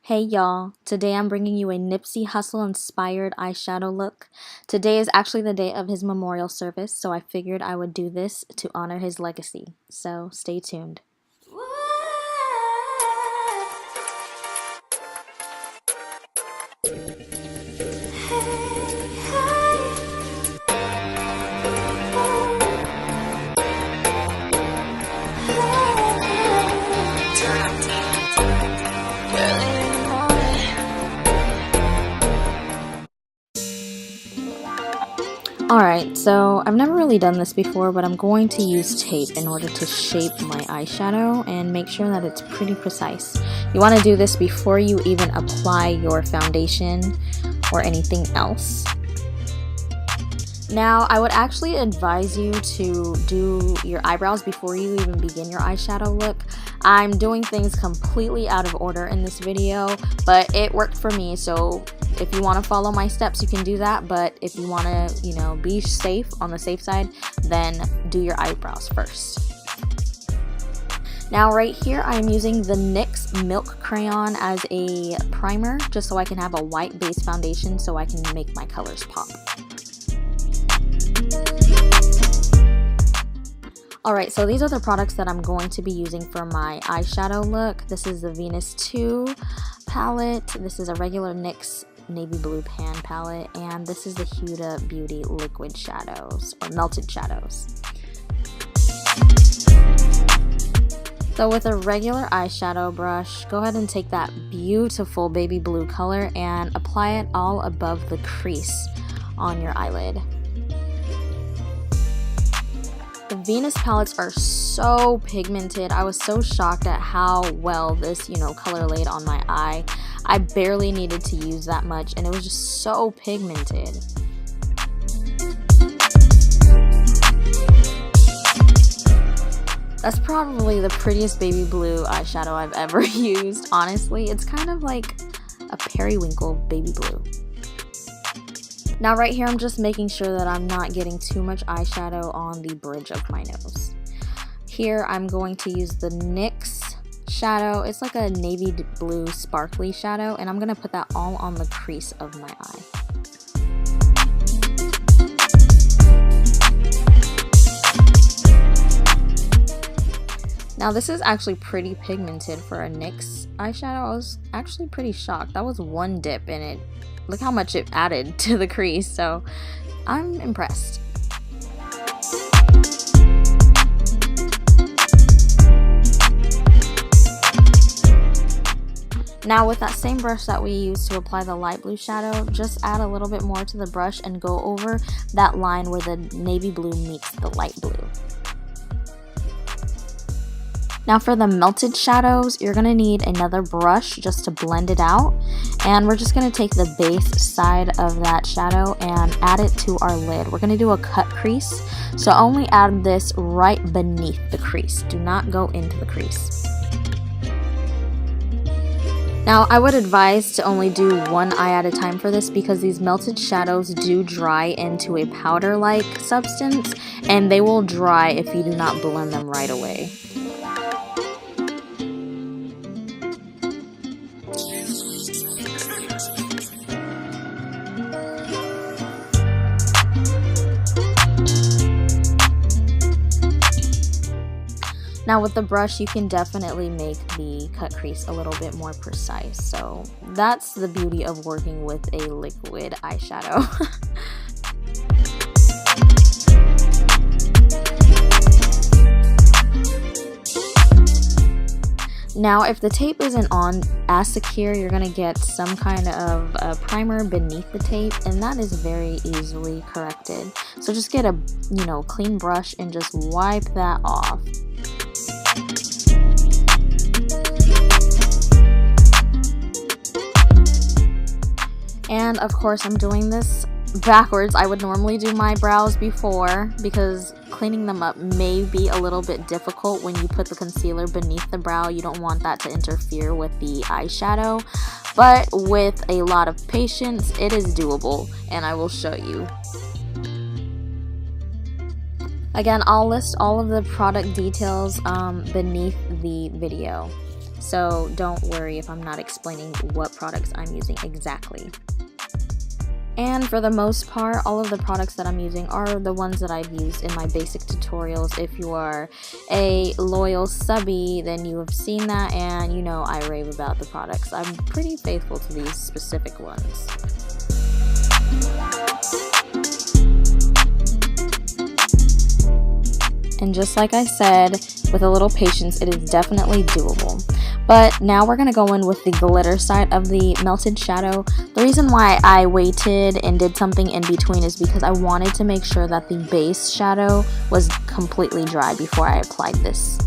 Hey y'all, today I'm bringing you a Nipsey Hussle inspired eyeshadow look. Today is actually the day of his memorial service, so I figured I would do this to honor his legacy. So stay tuned. Alright, so I've never really done this before, but I'm going to use tape in order to shape my eyeshadow and make sure that it's pretty precise. You want to do this before you even apply your foundation or anything else. Now, I would actually advise you to do your eyebrows before you even begin your eyeshadow look. I'm doing things completely out of order in this video, but it worked for me, so if you want to follow my steps, you can do that, but if you want to, be safe, on the safe side, then do your eyebrows first. Now right here, I'm using the NYX Milk Crayon as a primer, just so I can have a white base foundation so I can make my colors pop. Alright, so these are the products that I'm going to be using for my eyeshadow look. This is the Venus 2 palette. This is a regular NYX navy blue pan palette, and this is the Huda Beauty liquid shadows or melted shadows. So with a regular eyeshadow brush, go ahead and take that beautiful baby blue color and apply it all above the crease on your eyelid. The Venus palettes are so pigmented. I was so shocked at how well this, color laid on my eye. I barely needed to use that much, and it was just so pigmented. That's probably the prettiest baby blue eyeshadow I've ever used, honestly. It's kind of like a periwinkle baby blue. Now right here, I'm just making sure that I'm not getting too much eyeshadow on the bridge of my nose. Here, I'm going to use the NYX shadow. It's like a navy blue sparkly shadow, and I'm going to put that all on the crease of my eye. Now this is actually pretty pigmented for a NYX eyeshadow. I was actually pretty shocked. That was one dip in it. Look how much it added to the crease, so I'm impressed. Now with that same brush that we used to apply the light blue shadow, just add a little bit more to the brush and go over that line where the navy blue meets the light blue. Now for the melted shadows, you're going to need another brush just to blend it out. And we're just going to take the base side of that shadow and add it to our lid. We're going to do a cut crease, so only add this right beneath the crease. Do not go into the crease. Now I would advise to only do one eye at a time for this because these melted shadows do dry into a powder-like substance, and they will dry if you do not blend them right away. Now with the brush, you can definitely make the cut crease a little bit more precise. So that's the beauty of working with a liquid eyeshadow. Now if the tape isn't on as secure, you're going to get some kind of a primer beneath the tape, and that is very easily corrected. So just get a clean brush and just wipe that off. And of course, I'm doing this backwards. I would normally do my brows before because cleaning them up may be a little bit difficult when you put the concealer beneath the brow. You don't want that to interfere with the eyeshadow, but with a lot of patience, it is doable, and I will show you. Again, I'll list all of the product details beneath the video. so don't worry if I'm not explaining what products I'm using exactly. And for the most part, all of the products that I'm using are the ones that I've used in my basic tutorials. If you are a loyal subby, then you have seen that, and you know I rave about the products. I'm pretty faithful to these specific ones. And just like I said, with a little patience, it is definitely doable. But now we're going to go in with the glitter side of the melted shadow. The reason why I waited and did something in between is because I wanted to make sure that the base shadow was completely dry before I applied this.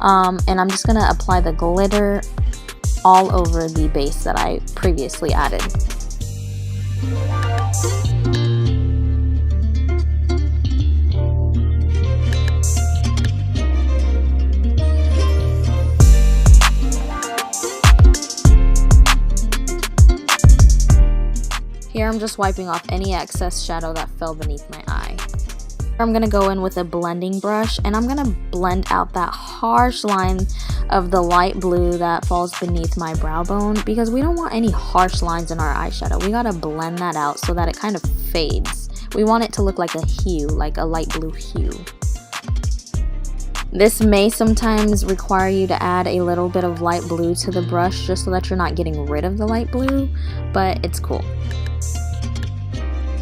And I'm just going to apply the glitter all over the base that I previously added. Here I'm just wiping off any excess shadow that fell beneath my eye. I'm going to go in with a blending brush and I'm going to blend out that harsh line of the light blue that falls beneath my brow bone, because we don't want any harsh lines in our eyeshadow. We got to blend that out so that it kind of fades. We want it to look like a hue, like a light blue hue. This may sometimes require you to add a little bit of light blue to the brush just so that you're not getting rid of the light blue, but it's cool.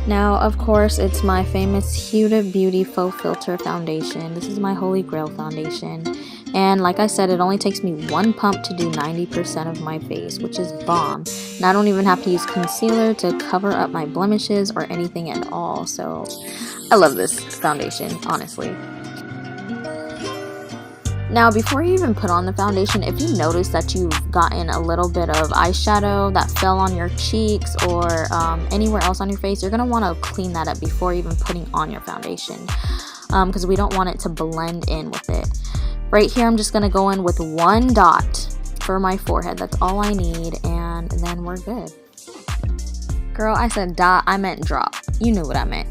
Now, of course, it's my famous Huda Beauty Faux Filter foundation. This is my holy grail foundation. And like I said, it only takes me one pump to do 90% of my face, which is bomb. And I don't even have to use concealer to cover up my blemishes or anything at all. So I love this foundation, honestly. Now, before you even put on the foundation, if you notice that you've gotten a little bit of eyeshadow that fell on your cheeks or anywhere else on your face, you're going to want to clean that up before even putting on your foundation, because we don't want it to blend in with it. Right here, I'm just going to go in with one dot for my forehead. That's all I need, and then we're good. Girl, I said dot, I meant drop. You knew what I meant.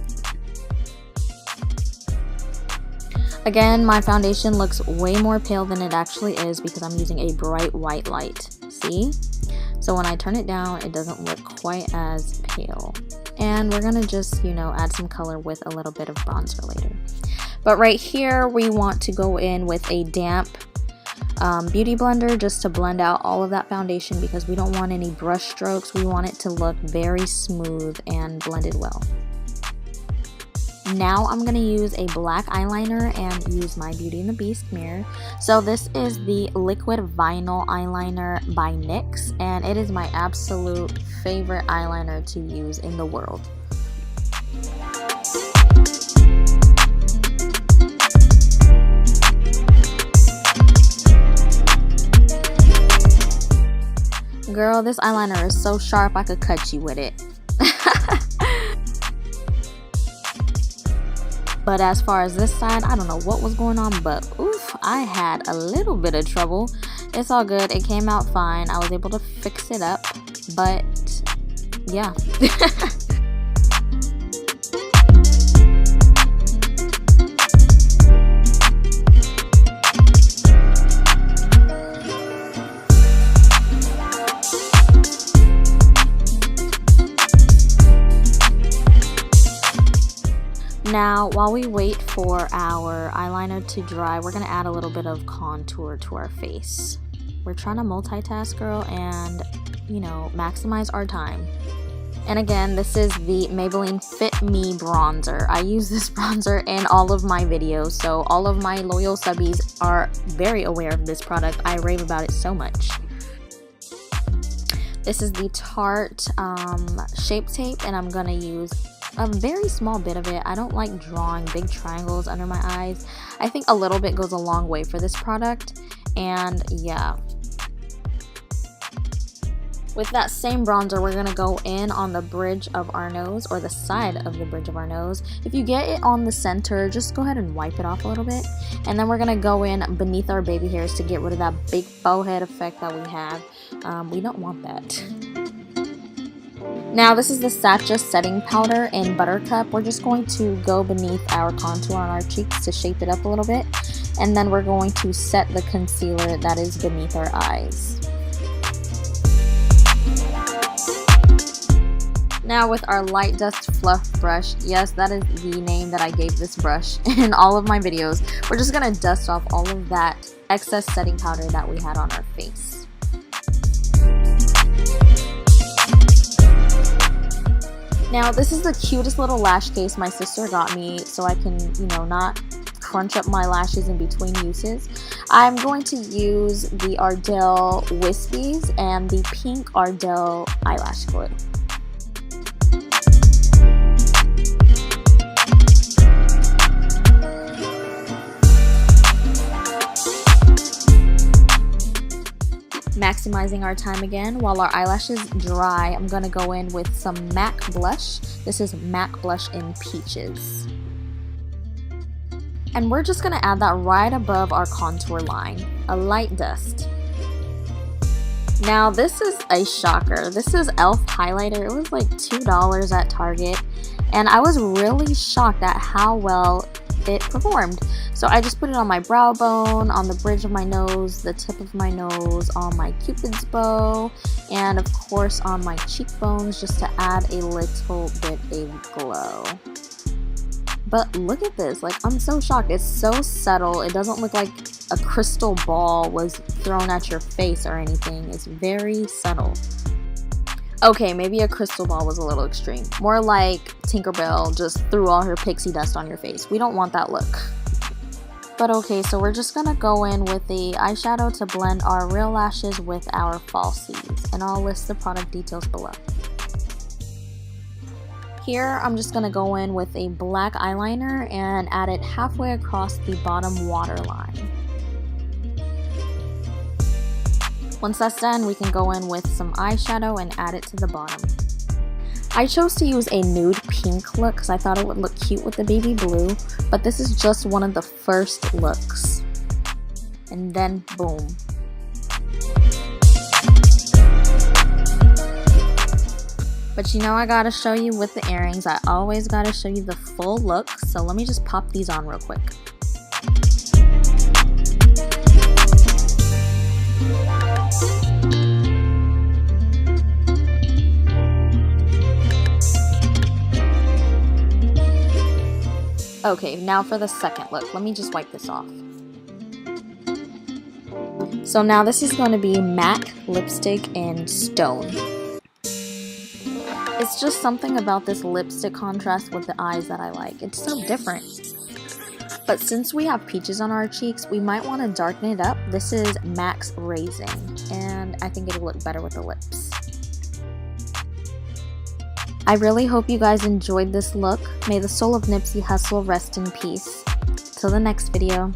Again, my foundation looks way more pale than it actually is because I'm using a bright white light. See? So when I turn it down, it doesn't look quite as pale. And we're going to just, you know, add some color with a little bit of bronzer later. But right here, we want to go in with a damp beauty blender just to blend out all of that foundation because we don't want any brush strokes. We want it to look very smooth and blended well. Now I'm going to use a black eyeliner and use my Beauty and the Beast mirror. So this is the Liquid Vinyl Eyeliner by NYX, and it is my absolute favorite eyeliner to use in the world. Girl, this eyeliner is so sharp I could cut you with it. But as far as this side, I don't know what was going on, but oof, I had a little bit of trouble. It's all good. It came out fine. I was able to fix it up, but yeah. Now, while we wait for our eyeliner to dry, we're going to add a little bit of contour to our face. We're trying to multitask, girl, and, you know, maximize our time. And again, this is the Maybelline Fit Me bronzer. I use this bronzer in all of my videos, so all of my loyal subbies are very aware of this product. I rave about it so much. This is the Tarte Shape Tape, and I'm going to use a very small bit of it. I don't like drawing big triangles under my eyes. I think a little bit goes a long way for this product, and yeah. With that same bronzer, we're gonna go in on the bridge of our nose, or the side of the bridge of our nose. If you get it on the center, just go ahead and wipe it off a little bit. And then we're gonna go in beneath our baby hairs to get rid of that big forehead effect that we have. We don't want that. Now, this is the Sacha setting powder in Buttercup. We're just going to go beneath our contour on our cheeks to shape it up a little bit. and then we're going to set the concealer that is beneath our eyes. Now with our light dust fluff brush, yes, that is the name that I gave this brush in all of my videos, we're just going to dust off all of that excess setting powder that we had on our face. Now this is the cutest little lash case my sister got me so I can, not crunch up my lashes in between uses. I'm going to use the Ardell Wispies and the pink Ardell eyelash glue. Maximizing our time again. While our eyelashes dry, I'm going to go in with some MAC blush. This is MAC blush in Peaches. And we're just going to add that right above our contour line, a light dust. Now this is a shocker. This is e.l.f. highlighter. It was like $2 at Target, and I was really shocked at how well it performed. So I just put it on my brow bone, on the bridge of my nose, the tip of my nose, on my cupid's bow, and of course on my cheekbones, just to add a little bit of glow. But look at this, like, I'm so shocked. It's so subtle. It doesn't look like a crystal ball was thrown at your face or anything. It's very subtle. Okay, maybe a crystal ball was a little extreme. More like Tinkerbell just threw all her pixie dust on your face. We don't want that look. But okay, so we're just gonna go in with the eyeshadow to blend our real lashes with our falsies. And I'll list the product details below. Here, I'm just gonna go in with a black eyeliner and add it halfway across the bottom waterline. Once that's done, we can go in with some eyeshadow and add it to the bottom. I chose to use a nude pink look because I thought it would look cute with the baby blue, but this is just one of the first looks. And then boom. But I gotta show you with the earrings. I always gotta show you the full look, so let me just pop these on real quick. Okay, now for the second look. Let me just wipe this off. So now this is going to be MAC lipstick in Stone. It's just something about this lipstick contrast with the eyes that I like. It's so different. But since we have peaches on our cheeks, we might want to darken it up. This is MAC's Raisin, and I think it'll look better with the lips. I really hope you guys enjoyed this look. May the soul of Nipsey Hussle rest in peace. Till the next video.